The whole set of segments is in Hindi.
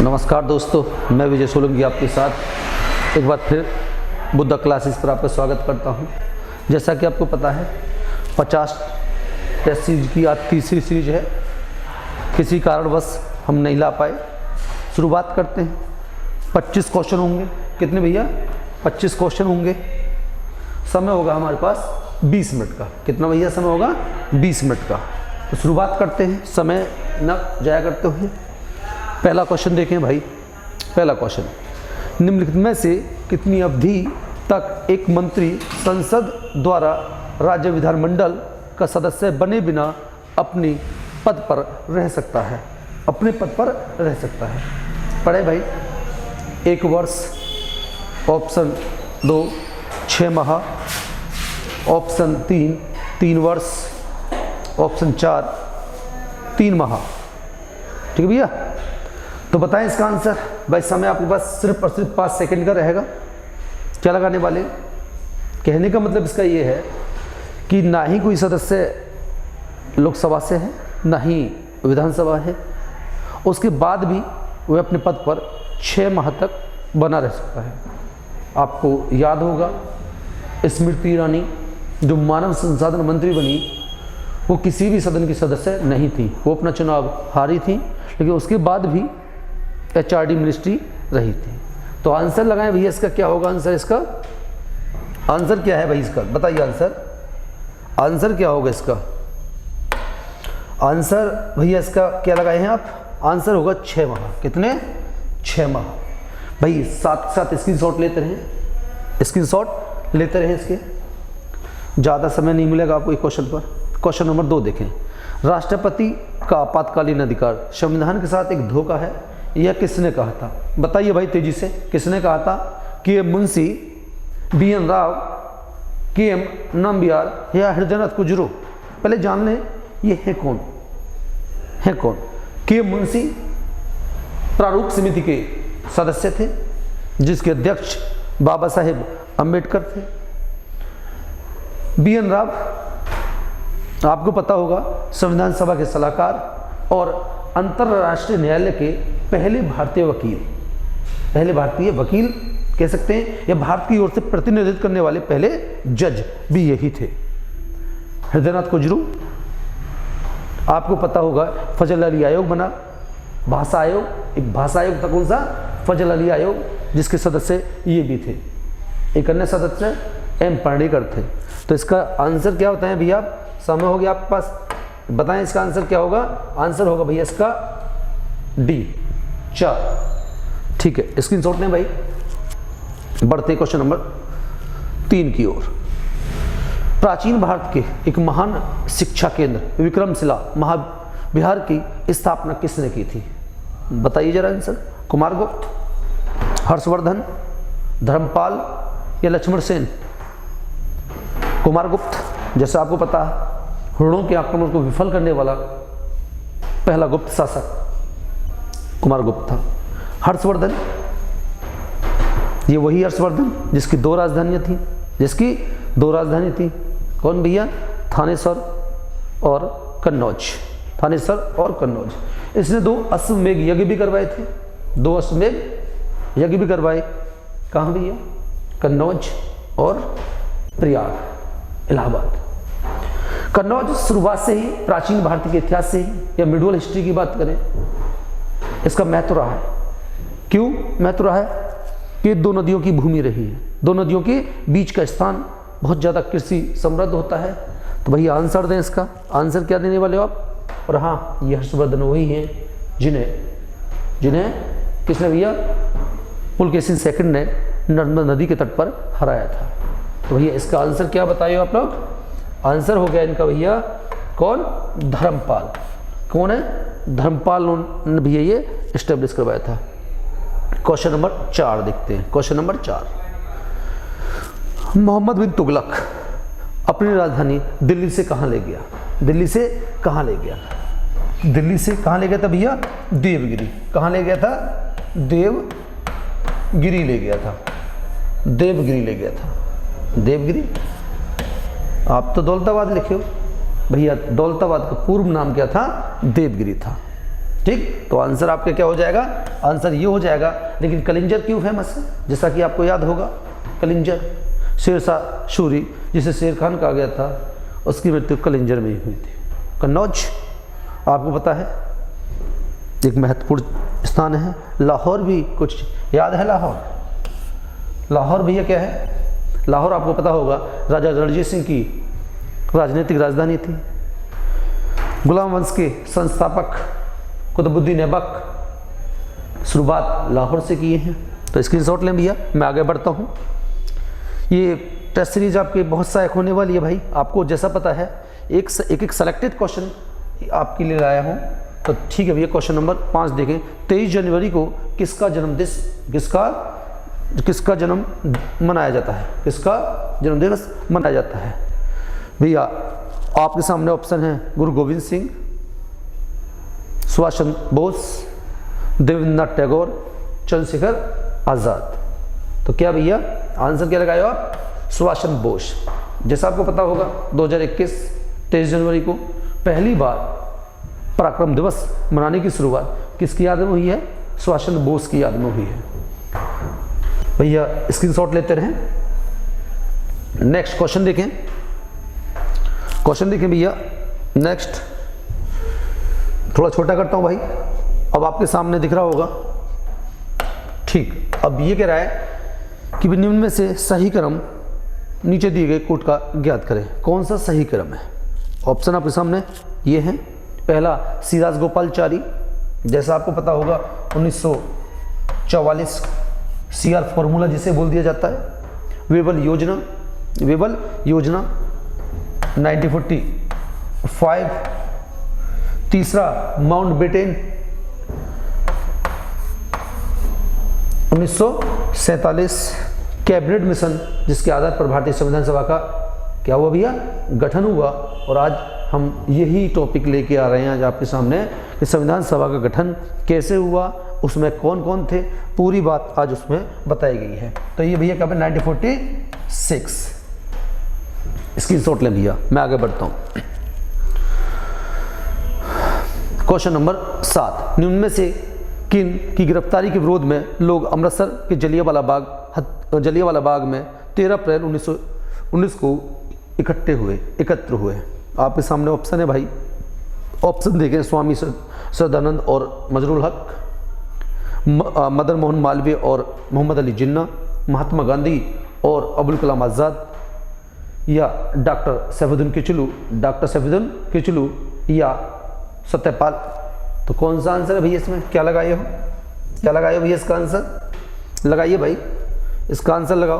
नमस्कार दोस्तों, मैं विजय सोलंकी आपके साथ एक बार फिर बुद्धा क्लासेस पर आपका स्वागत करता हूं। जैसा कि आपको पता है 50 टेस्ट सीरीज की आज तीसरी सीरीज है। किसी कारणवश हम नहीं ला पाए। शुरुआत करते हैं। 25 क्वेश्चन होंगे। कितने भैया? 25 क्वेश्चन होंगे। समय होगा हमारे पास 20 मिनट का। कितना भैया समय होगा? 20 मिनट का। तो शुरुआत करते हैं समय न जाया करते हुए। पहला क्वेश्चन देखें भाई। पहला क्वेश्चन, निम्नलिखित में से कितनी अवधि तक एक मंत्री संसद द्वारा राज्य विधानमंडल का सदस्य बने बिना अपनी पद पर रह सकता है? अपने पद पर रह सकता है। पढ़े भाई। 1 वर्ष, ऑप्शन 2 6 माह, ऑप्शन 3 3 वर्ष, ऑप्शन 4 3 माह। ठीक है भैया? तो बताएं इसका आंसर। भाई समय आपके पास सिर्फ और सिर्फ 5 सेकंड का रहेगा। क्या लगाने वाले? कहने का मतलब इसका ये है कि ना ही कोई सदस्य लोकसभा से है, ना ही विधानसभा है, उसके बाद भी वह अपने पद पर 6 माह तक बना रह सकता है। आपको याद होगा स्मृति ईरानी जो मानव संसाधन मंत्री बनी, वो किसी भी सदन की सदस्य नहीं थी। वो अपना चुनाव हारी थी, लेकिन उसके बाद भी HRD मिनिस्ट्री रही थी। तो आंसर लगाएं भैया। इसका क्या होगा आंसर? इसका आंसर क्या है भाई? इसका बताइए आंसर। आंसर क्या होगा इसका? आंसर भैया इसका क्या लगाए हैं आप? आंसर होगा 6 माह। कितने? 6 माह। भाई साथ साथ स्क्रीनशॉट लेते रहें, स्क्रीनशॉट लेते रहें इसके। ज़्यादा समय नहीं मिलेगा आपको एक क्वेश्चन पर। क्वेश्चन नंबर 2 देखें। राष्ट्रपति का आपातकालीन अधिकार संविधान के साथ एक धोखा है, यह किसने कहा था? बताइए भाई तेजी से। किसने कहा था? कि मुंशी BN राव, KM नंबियार या हृदयनाथ कुजरो? पहले जान लें ये है कौन? है कौन? के मुंशी प्रारूप समिति के सदस्य थे, जिसके अध्यक्ष बाबा साहेब अम्बेडकर थे। BN राव आपको पता होगा संविधान सभा के सलाहकार और अंतर्राष्ट्रीय न्यायालय के पहले भारतीय वकील, पहले भारतीय वकील कह सकते हैं, या भारत की ओर से प्रतिनिधित्व करने वाले पहले जज भी यही थे। हृदयनाथ कुजरू आपको पता होगा फजल अली आयोग बना, भाषा आयोग। एक भाषा आयोग था, कौन सा? फजल अली आयोग, जिसके सदस्य ये भी थे। एक अन्य सदस्य M पार्डेकर थे। तो इसका आंसर क्या होता है भैया? समय हो गया आपके पास। बताएं इसका आंसर क्या होगा? आंसर होगा भैया इसका D 4। ठीक है, स्क्रीनशॉट लें भाई। बढ़ते क्वेश्चन नंबर 3 की ओर। प्राचीन भारत के एक महान शिक्षा केंद्र विक्रमशिला महाविहार की स्थापना किसने की थी? बताइए जरा आंसर। कुमारगुप्त, हर्षवर्धन, धर्मपाल या लक्ष्मण सेन? कुमारगुप्त। जैसा आपको पता है हुणों के आक्रमण को विफल करने वाला पहला गुप्त शासक कुमारगुप्त था। हर्षवर्धन, ये वही हर्षवर्धन जिसकी 2 राजधानियां थी, जिसकी 2 राजधानी थी। कौन भैया? थानेसर और कन्नौज। थानेसर और कन्नौज। इसने 2 अश्वमेध यज्ञ भी करवाए थे। 2 अश्वमेध यज्ञ भी करवाए। कहाँ भैया? कन्नौज और प्रयाग, इलाहाबाद। कन्नौज शुरुआत से ही प्राचीन भारत के इतिहास से ही, या मिडवल हिस्ट्री की बात करें, इसका महत्व रहा है। क्यों महत्व रहा है? कि 2 नदियों की भूमि रही है। 2 नदियों के बीच का स्थान बहुत ज़्यादा कृषि समृद्ध होता है। तो भैया आंसर दें इसका। आंसर क्या देने वाले हो आप? और हाँ, ये हर्षवर्धन वही हैं जिन्हें किसने भैया? पुलकेशिन सेकंड ने नर्मदा नदी के तट पर हराया था। तो भैया इसका आंसर क्या बताइए आप लोग? आंसर हो गया इनका भैया कौन? धर्मपाल। कौन है? धर्मपाल ने भैया ये एस्टेब्लिश करवाया था। क्वेश्चन नंबर 4 देखते हैं। Question number 4। मोहम्मद बिन तुगलक अपनी राजधानी दिल्ली से कहाँ ले गया? दिल्ली से कहाँ ले गया? दिल्ली से कहाँ ले गया था भैया? देवगिरी। कहाँ ले गया था? देवगिरी ले गया था। देवगिरी ले गया था। देवगिरी। आप तो दौलताबाद लिखे हो भैया। दौलताबाद का पूर्व नाम क्या था? देवगिरी था। ठीक, तो आंसर आपका क्या हो जाएगा, आंसर ये हो जाएगा। लेकिन कलिंजर क्यों फेमस है, जैसा कि आपको याद होगा, कलिंजर शेरशाह शूरी जिसे शेर खान कहा गया था, उसकी मृत्यु कलिंजर में ही हुई थी। कन्नौज आपको पता है एक महत्वपूर्ण स्थान है। लाहौर भी कुछ याद है, लाहौर भैया क्या है, लाहौर आपको पता होगा राजा रणजीत सिंह की राजनीतिक राजधानी थी। गुलाम वंश के संस्थापक कुतुबुद्दीन ऐबक शुरुआत लाहौर से किए हैं। तो स्क्रीनशॉट लें भैया, मैं आगे बढ़ता हूँ। ये टेस्ट सीरीज आपके बहुत सहायक होने वाली है भाई। आपको जैसा पता है एक सेलेक्टेड क्वेश्चन आपके लिए लाया हूँ, तो ठीक है भैया। क्वेश्चन नंबर 5 देखें। 23 जनवरी को किसका जन्म मनाया जाता है, किसका जन्म दिवस मनाया जाता है भैया? आपके सामने ऑप्शन है गुरु गोविंद सिंह, सुभाष चंद्र बोस, देवेंद्रनाथ टैगोर, चंद्रशेखर आज़ाद। तो क्या भैया आंसर क्या लगाए आप? सुभाष चंद्र बोस। जैसा आपको पता होगा 2021 23 जनवरी को पहली बार पराक्रम दिवस मनाने की शुरुआत किसकी याद में हुई है? सुभाष चंद्र बोस की याद में हुई है भैया। स्क्रीनशॉट लेते रहें। नेक्स्ट क्वेश्चन देखें, भैया। नेक्स्ट थोड़ा छोटा करता हूं भाई, अब आपके सामने दिख रहा होगा, ठीक। अब ये कह रहा है कि निम्न में से सही क्रम नीचे दिए गए कोट का ज्ञात करें। कौन सा सही क्रम है? ऑप्शन आपके सामने ये है। पहला सी राजगोपालचारी, जैसा आपको पता होगा 1944 CR फॉर्मूला जिसे बोल दिया जाता है। वेबल योजना 1945। तीसरा माउंटबेटन 1947। कैबिनेट मिशन जिसके आधार पर भारतीय संविधान सभा का क्या हुआ भैया? गठन हुआ। और आज हम यही टॉपिक लेके आ रहे हैं आज आपके सामने कि संविधान सभा का गठन कैसे हुआ, उसमें कौन कौन थे, पूरी बात आज उसमें बताई गई है। तो ये भैया कब? 1946। स्क्रीनशॉट लें भैया, मैं आगे बढ़ता हूं। Question number 7। निम्न में से किन की गिरफ्तारी के विरोध में लोग अमृतसर के जलियांवाला बाग में 13 अप्रैल 1919 को एकत्र हुए? आपके सामने ऑप्शन है भाई, ऑप्शन देखें। स्वामी सदानंद और मजरूल हक, मदन मोहन मालवीय और मोहम्मद अली जिन्ना, महात्मा गांधी और अबुल कलाम आज़ाद, या डॉक्टर सैफुद्दीन किचलू या सत्यपाल। तो कौन सा आंसर है भैया इसमें? क्या लगाए हो भैया इसका आंसर? लगाइए भाई, इसका आंसर लगाओ।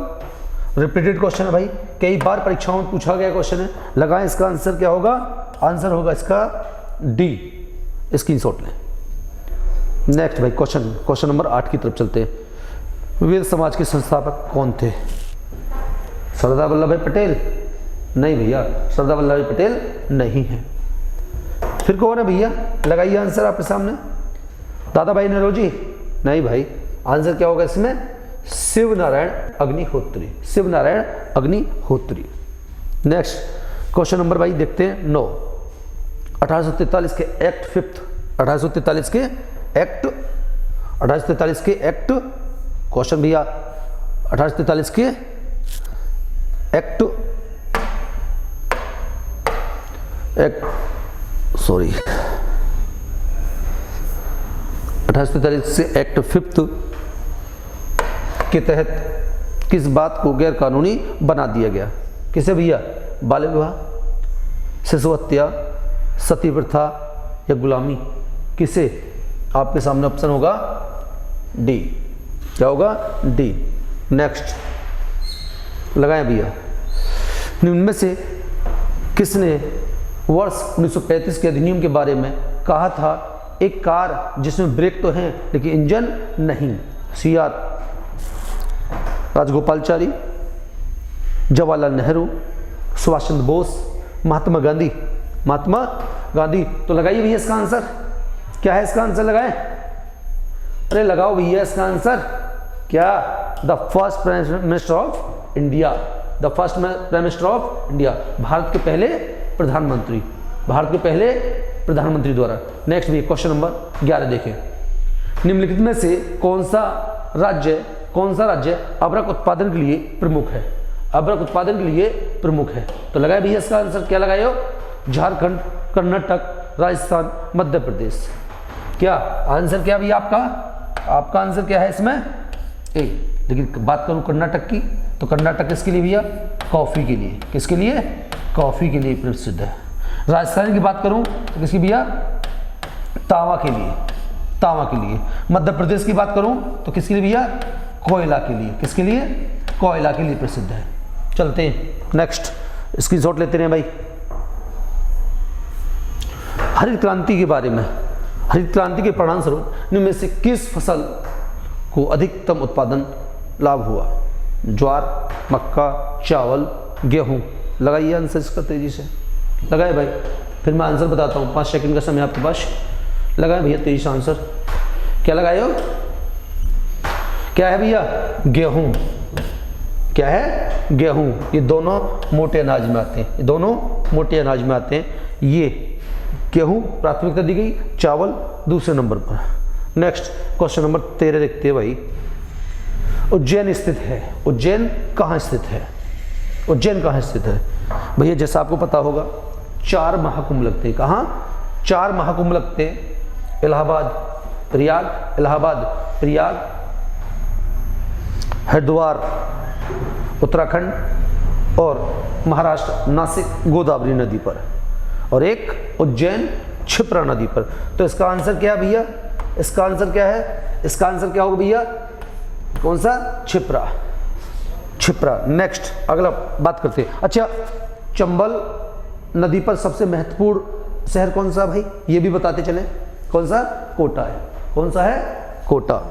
रिपीटेड क्वेश्चन है भाई, कई बार परीक्षाओं में पूछा गया क्वेश्चन है। लगाएं, इसका आंसर क्या होगा? आंसर होगा इसका डी। स्क्रीनशॉट लें। नेक्स्ट भाई क्वेश्चन नंबर 8 की तरफ चलते हैं। वेद समाज के संस्थापक कौन थे? सरदार वल्लभ भाई पटेल? नहीं भैया, सरदार वल्लभ भाई पटेल नहीं है। फिर कौन है भैया? लगाइए आंसर आपके सामने। दादा भाई नौरोजी? नहीं भाई, आंसर क्या होगा इसमें? Shiv Narayan Agnihotri. Next question number भाई देखते हैं 9। 1843 के एक्ट 5, 1843 के एक्ट क्वेश्चन भैया, 1843 के एक्ट 1843 से एक्ट 5 के तहत किस बात को गैर कानूनी बना दिया गया? किसे भैया? बाल विवाह, शिशु हत्या, सती प्रथा या गुलामी? किसे? आपके सामने ऑप्शन होगा डी। क्या होगा? डी। नेक्स्ट लगाएं भैया। निम्न में से किसने वर्ष 1935 के अधिनियम के बारे में कहा था एक कार जिसमें ब्रेक तो हैं लेकिन इंजन नहीं? CR राजगोपालचारी, जवाहरलाल नेहरू, सुभाष चंद्र बोस, महात्मा गांधी। तो लगाइए भैया इसका आंसर। क्या है इसका आंसर? लगाएं, अरे लगाओ भैया इसका आंसर। क्या? The first prime minister of India. Bharat के पहले प्रधानमंत्री द्वारा। नेक्स्ट भी क्वेश्चन नंबर 11 देखें, निम्नलिखित में से कौन सा राज्य अबरक उत्पादन के लिए प्रमुख है? अबरक उत्पादन के लिए प्रमुख है, तो लगाए भैया इसका आंसर क्या लगाए हो? झारखंड, कर्नाटक, राजस्थान, मध्य प्रदेश। क्या आंसर क्या भैया आपका आंसर क्या है इसमें? ए। लेकिन बात करूं कर्नाटक की, तो कर्नाटक किसके लिए भैया? कॉफी के लिए। किसके लिए? कॉफी के लिए प्रसिद्ध है। राजस्थान की बात करूं तो किसकी भैया? तांबा के लिए, तांबा के लिए। मध्य प्रदेश की बात करूं तो किसके लिए भैया? कोयला के लिए। किसके लिए? कोयला के लिए प्रसिद्ध है। चलते हैं नेक्स्ट, स्क्रीनशॉट लेते हैं भाई। हरित क्रांति के बारे में, हरित क्रांति के परिणाम स्वरूप निम्न में से किस फसल को अधिकतम उत्पादन लाभ हुआ? ज्वार, मक्का, चावल, गेहूं। लगाइए आंसर इसका तेजी से, लगाए भाई, फिर मैं आंसर बताता हूँ। 5 सेकंड का समय आपके पास, लगाए भैया तेजी से आंसर। क्या लगाए हो? क्या है भैया? गेहूं। क्या है? गेहूं। ये दोनों मोटे अनाज में आते हैं, ये दोनों मोटे अनाज में आते हैं। ये गेहूं प्राथमिकता दी गई, चावल दूसरे नंबर पर। नेक्स्ट क्वेश्चन नंबर 13 देखते हैं भाई। उज्जैन स्थित है, उज्जैन कहाँ स्थित है? उज्जैन कहाँ स्थित है भैया? जैसा आपको पता होगा 4 महाकुंभ लगते हैं। कहाँ? 4 महाकुंभ लगते हैं। इलाहाबाद, प्रयाग, इलाहाबाद, प्रयाग, हरिद्वार उत्तराखंड और महाराष्ट्र नासिक गोदावरी नदी पर, और एक उज्जैन क्षिप्रा नदी पर। तो इसका आंसर क्या है भैया? इसका आंसर क्या है? इसका आंसर क्या होगा भैया? कौन सा? क्षिप्रा, क्षिप्रा। नेक्स्ट अगला बात करते हैं। अच्छा, चंबल नदी पर सबसे महत्वपूर्ण शहर कौन सा भाई? ये भी बताते चले। कौन सा? कोटा है। कौन सा है? कोटा।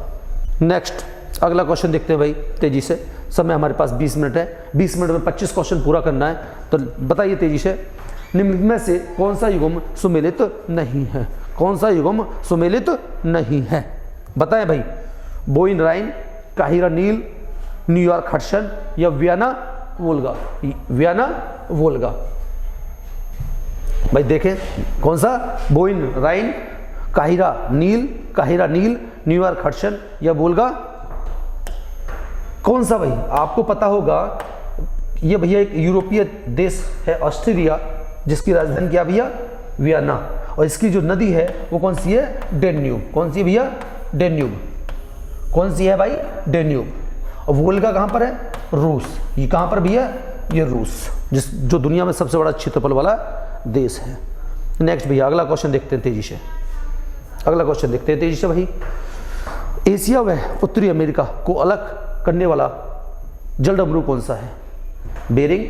नेक्स्ट अगला क्वेश्चन देखते हैं भाई तेजी से, समय हमारे पास 20 मिनट है, 20 मिनट में 25 क्वेश्चन पूरा करना है, तो बताइए तेजी से। निम्नलिखित में से कौन सा युग्म सुमेलित नहीं है? कौन सा युग्म सुमेलित नहीं है? बताएं भाई। बोइन राइन, काहिरा नील, न्यूयॉर्क हडसन या वियना वोल्गा? वियना वोल्गा। भाई देखें कौन सा? बोइन राइन, काहिरा नील, न्यूयॉर्क हडसन या वोल्गा? कौन सा भाई? आपको पता होगा ये भैया एक यूरोपीय देश है ऑस्ट्रेलिया, जिसकी राजधानी क्या भैया? वियना। और इसकी जो नदी है वो कौन सी है? डेन्यूब। कौन सी है भैया? डेन्यूब। कौन सी है भाई? डेन्यूब। और वोल्गा कहाँ पर है? रूस। ये कहाँ पर भैया? ये रूस, जो दुनिया में सबसे बड़ा क्षेत्रफल वाला देश है। नेक्स्ट भैया अगला क्वेश्चन देखते हैं तेजी से, अगला क्वेश्चन देखते हैं तेजी से भाई। एशिया व उत्तरी अमेरिका को अलग करने वाला जलडमरू कौन सा है? बेरिंग,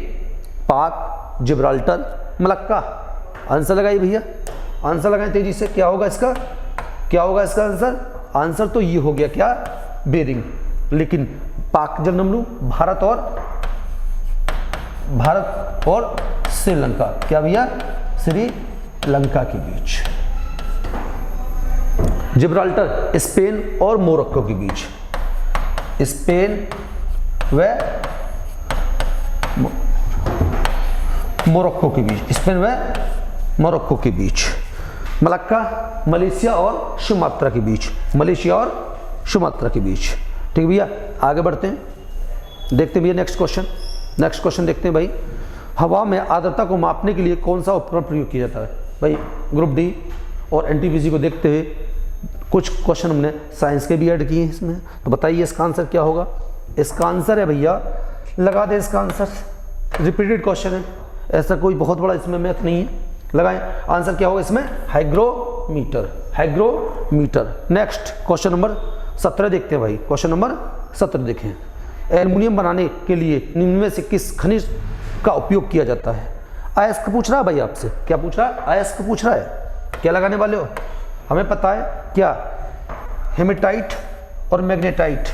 पाक, जिब्राल्टर, मलक्का। आंसर लगाइए भैया, आंसर लगाएं तेजी से। क्या होगा इसका? क्या होगा इसका आंसर? आंसर तो ये हो गया क्या? बेरिंग। लेकिन पाक जलडमरू भारत और श्रीलंका, क्या भैया? श्रीलंका के बीच। जिब्राल्टर स्पेन और मोरक्को के बीच, स्पेन व मोरक्को के बीच, स्पेन व मोरक्को के बीच। मलक्का मलेशिया और सुमात्रा के बीच, मलेशिया और सुमात्रा के बीच। ठीक भैया आगे बढ़ते हैं, देखते हैं भैया नेक्स्ट क्वेश्चन। नेक्स्ट क्वेश्चन देखते हैं भाई। हवा में आर्द्रता को मापने के लिए कौन सा उपकरण प्रयोग किया जाता है? भाई ग्रुप डी और एनटीपीसी को देखते हुए कुछ क्वेश्चन हमने साइंस के भी ऐड किए हैं इसमें, तो बताइए इसका आंसर क्या होगा? इसका आंसर है भैया, लगा दे इसका आंसर, रिपीटेड क्वेश्चन है, ऐसा कोई बहुत बड़ा इसमें मैथ नहीं है। लगाएं आंसर क्या होगा इसमें? Hygrometer, hygrometer. Next question number 17 देखते हैं भाई। क्वेश्चन नंबर 17 देखें। एल्युमिनियम बनाने के लिए निम्न में से किस खनिज का उपयोग किया जाता है? अयस्क पूछ रहा है भाई आपसे, क्या पूछ रहा है? अयस्क पूछ रहा है। क्या लगाने वाले हो? हमें पता है क्या, हेमेटाइट और मैग्नेटाइट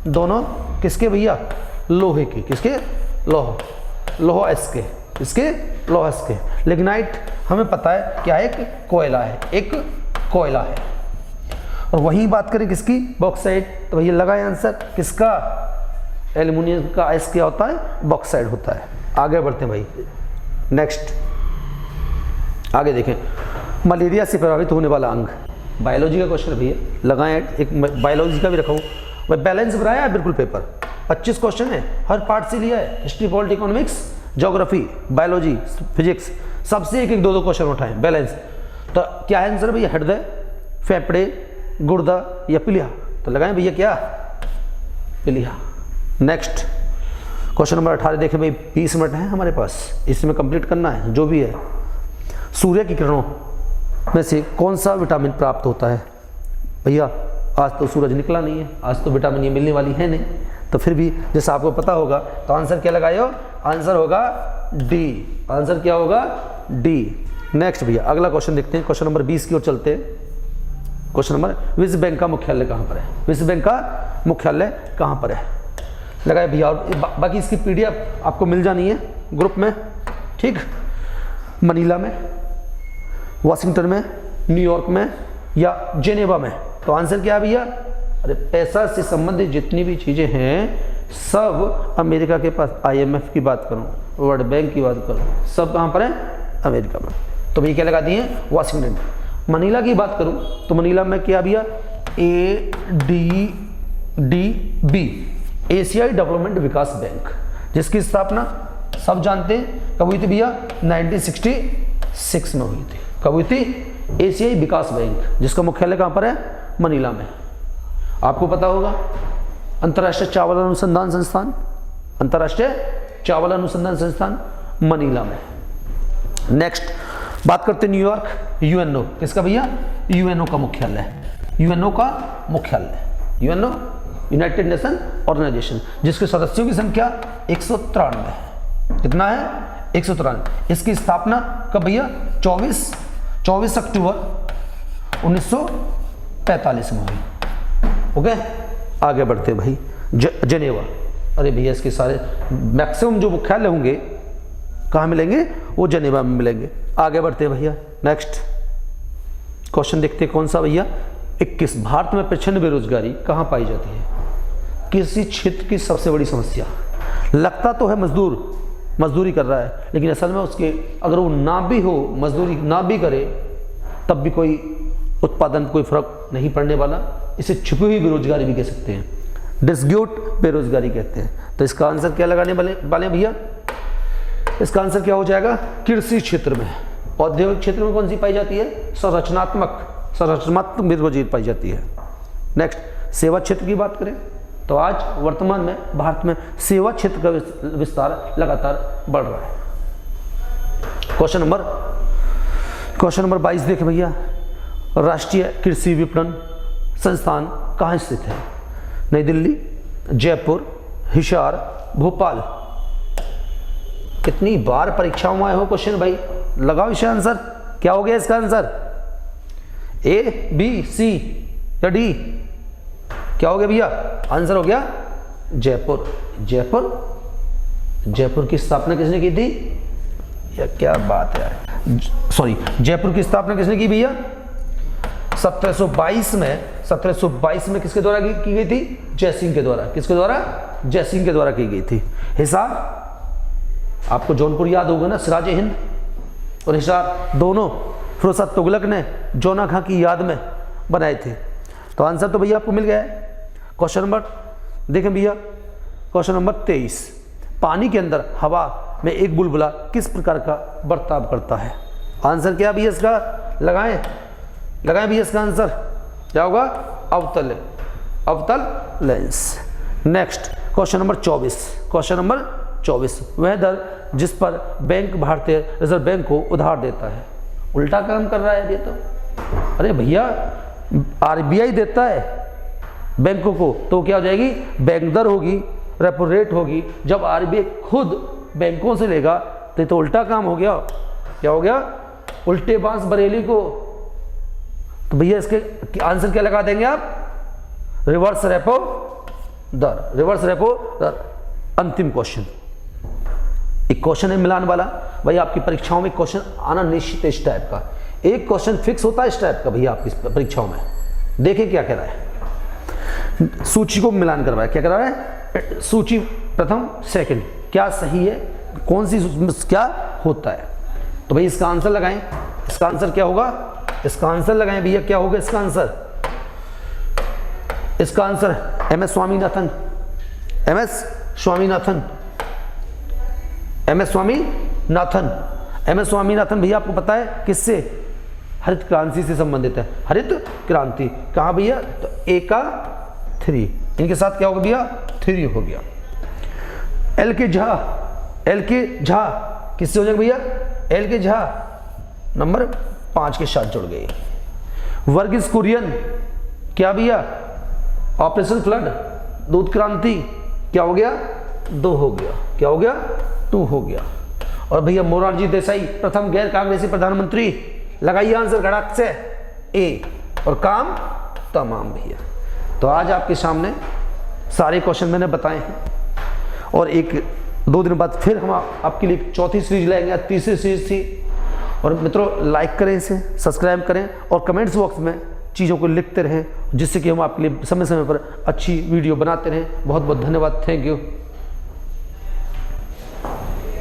दोनों किसके भैया? लोहे के। किसके? लोहा अयस्क, इसके लोहा अयस्क। लिग्नाइट हमें पता है क्या है? एक कोयला है, एक कोयला है। और वही बात करें किसकी? बॉक्साइट। तो भैया लगाए आंसर किसका? एल्युमिनियम का अयस्क क्या होता है? बॉक्साइट होता है। आगे बढ़ते हैं भाई, नेक्स्ट आगे देखें। मलेरिया से प्रभावित होने वाला अंग। बायोलॉजी का क्वेश्चन भैया, लगाएं एक बायोलॉजी का भी रखा हूँ भाई, बैलेंस बनाया है बिल्कुल पेपर। 25 क्वेश्चन है, हर पार्ट से लिया है, history, polity, economics, geography, biology, physics, सबसे एक एक दो क्वेश्चन उठाएं, बैलेंस। तो क्या है आंसर भैया? हृदय, फेफड़े, गुर्दा या पीलिया? तो लगाएं भैया क्या? पीलिया। नेक्स्ट क्वेश्चन नंबर 18 देखें भाई, 20 मिनट है हमारे पास, इसमें कंप्लीट करना है जो भी है। सूर्य की किरणों में से कौन सा विटामिन प्राप्त होता है? भैया आज तो सूरज निकला नहीं है, आज तो विटामिन ये मिलने वाली है नहीं, तो फिर भी जैसा आपको पता होगा तो आंसर क्या लगाए हो? आंसर होगा डी। आंसर क्या होगा? डी। नेक्स्ट भैया अगला क्वेश्चन देखते हैं, क्वेश्चन नंबर 20 की ओर चलते हैं। क्वेश्चन नंबर, विश्व बैंक का मुख्यालय कहाँ पर है? विश्व बैंक का मुख्यालय कहाँ पर है? लगाए भैया। और बाकी इसकी पीडीएफ आपको मिल जानी है ग्रुप में, ठीक। मनीला में, वाशिंगटन में, न्यूयॉर्क में या जेनेवा में? तो आंसर क्या है भैया? अरे पैसा से संबंधित जितनी भी चीज़ें हैं सब अमेरिका के पास, IMF की बात करूं, वर्ल्ड बैंक की बात करूं, सब कहाँ पर है? अमेरिका में। तो भैया क्या लगा दिए? वाशिंगटन। मनीला की बात करूं तो मनीला में क्या भैया? ADB, एशियाई डेवलपमेंट विकास बैंक, जिसकी स्थापना सब जानते हैं कब हुई थी भैया? 1966 में हुई थी। कब हुई थी? एशियाई विकास बैंक, जिसका मुख्यालय कहाँ पर है? मनीला में। आपको पता होगा अंतर्राष्ट्रीय चावल अनुसंधान संस्थान, अंतर्राष्ट्रीय चावल अनुसंधान संस्थान मनीला में। नेक्स्ट बात करते हैं न्यूयॉर्क, UNO किसका भैया? UNO का मुख्यालय है। UNO का मुख्यालय, UNO यूनाइटेड नेशन ऑर्गेनाइजेशन, जिसके सदस्यों की संख्या 193 है। कितना है? 193। इसकी स्थापना कब भैया? 24 अक्टूबर 1945 में हुई। ओके, आगे बढ़ते भाई। जेनेवा, अरे भैया इसके सारे मैक्सिमम जो मुख्यालय होंगे कहाँ मिलेंगे? वो जेनेवा में मिलेंगे। आगे बढ़ते भैया। नेक्स्ट क्वेश्चन देखते हैं, कौन सा भैया? 21, भारत में प्रचंड बेरोजगारी कहाँ पाई जाती है? किसी क्षेत्र की सबसे बड़ी समस्या। लगता तो है मजदूरी कर रहा है, लेकिन असल में उसके अगर वो ना भी हो, मजदूरी ना भी करे, तब भी कोई उत्पादन, कोई फर्क नहीं पड़ने वाला। इसे छुपी हुई बेरोजगारी भी कह सकते हैं, डिस्ग्यूट बेरोजगारी कहते हैं। तो इसका आंसर क्या लगाने वाले भैया? इसका आंसर क्या हो जाएगा? कृषि क्षेत्र में। औद्योगिक क्षेत्र में कौन सी पाई जाती है? संरचनात्मक बेरोजगारी पाई जाती है। नेक्स्ट सेवा क्षेत्र की बात करें तो आज वर्तमान में भारत में सेवा क्षेत्र का विस्तार लगातार बढ़ रहा है। क्वेश्चन नंबर 22 देखें भैया, राष्ट्रीय कृषि विपणन संस्थान कहाँ स्थित है? नई दिल्ली, जयपुर, हिसार, भोपाल? कितनी बार परीक्षाओं में आए हो क्वेश्चन भाई, लगाओ इसका आंसर। क्या हो गया इसका आंसर? A, B, C या D? क्या हो गया भैया? आंसर हो गया जयपुर। जयपुर की स्थापना किसने की थी? या क्या बात है यार, सॉरी, जयपुर की स्थापना किसने की भैया? 1722 में किसके द्वारा की गई थी? जयसिंह के द्वारा। किसके द्वारा? जयसिंह के द्वारा की गई थी। हिसार, आपको जौनपुर याद होगा ना, सिराज हिंद और हिसार दोनों फिरोज शाह तुगलक ने जोना खां की याद में बनाए थे। तो आंसर तो भैया आपको मिल गया है। क्वेश्चन नंबर देखें भैया, क्वेश्चन नंबर 23, पानी के अंदर हवा में एक बुलबुला किस प्रकार का बर्ताव करता है? आंसर क्या भैया इसका? लगाएं भैया इसका आंसर क्या होगा? अवतल लेंस। नेक्स्ट क्वेश्चन नंबर 24, वह दर जिस पर बैंक भारतीय रिजर्व बैंक को उधार देता है। उल्टा काम कर रहा है ये तो। अरे भैया RBI देता है बैंकों को, तो क्या हो जाएगी? बैंक दर होगी, रेपो रेट होगी। जब RBI खुद बैंकों से लेगा तो ये तो उल्टा काम हो गया। क्या हो गया? उल्टे बांस बरेली को। तो भैया इसके आंसर क्या लगा देंगे आप? रिवर्स रेपो दर। अंतिम क्वेश्चन, एक क्वेश्चन है मिलान वाला। भाई आपकी परीक्षाओं में क्वेश्चन आना निश्चित है इस टाइप का। एक क्वेश्चन फिक्स होता है इस टाइप का भैया आपकी परीक्षाओं में। देखिए क्या कह रहा है, सूची को मिलान करवाया। क्या कह रहा है? सूची प्रथम सेकंड क्या सही है, कौन सी क्या होता है। तो भाई इसका आंसर लगाएं। इसका आंसर क्या होगा? इसका आंसर लगाएं भैया, क्या होगा इसका आंसर? इसका answer MS Swaminathan, MS Swaminathan, MS Swaminathan. MS Swaminathan भैया आपको पता है किससे? हरित क्रांति से संबंधित है। हरित क्रांति कहाँ भैया? तो ए का 3, इनके साथ क्या होगा भैया? 3 हो गया। एल के झा, एल के झा किससे हो जाएगा भैया? एल के झा नंबर 5 के साथ जुड़ गए। वर्गीस कुरियन क्या भैया? ऑपरेशन फ्लड, दूध क्रांति क्या हो गया? 2 हो गया। क्या हो गया? 2 हो गया। और भैया मोरारजी देसाई प्रथम गैर कांग्रेसी प्रधानमंत्री, लगाइए आंसर गड़ाक से ए, और काम तमाम भैया। तो आज आपके सामने सारे क्वेश्चन मैंने बताए हैं, और 1-2 दिन बाद फिर हम आपके लिए चौथी सीरीज लाएंगे, तीसरी सीरीज थी। और मित्रों लाइक करें, इसे सब्सक्राइब करें, और कमेंट्स बॉक्स में चीज़ों को लिखते रहें, जिससे कि हम आपके लिए समय समय पर अच्छी वीडियो बनाते रहें। बहुत बहुत धन्यवाद। Thank you.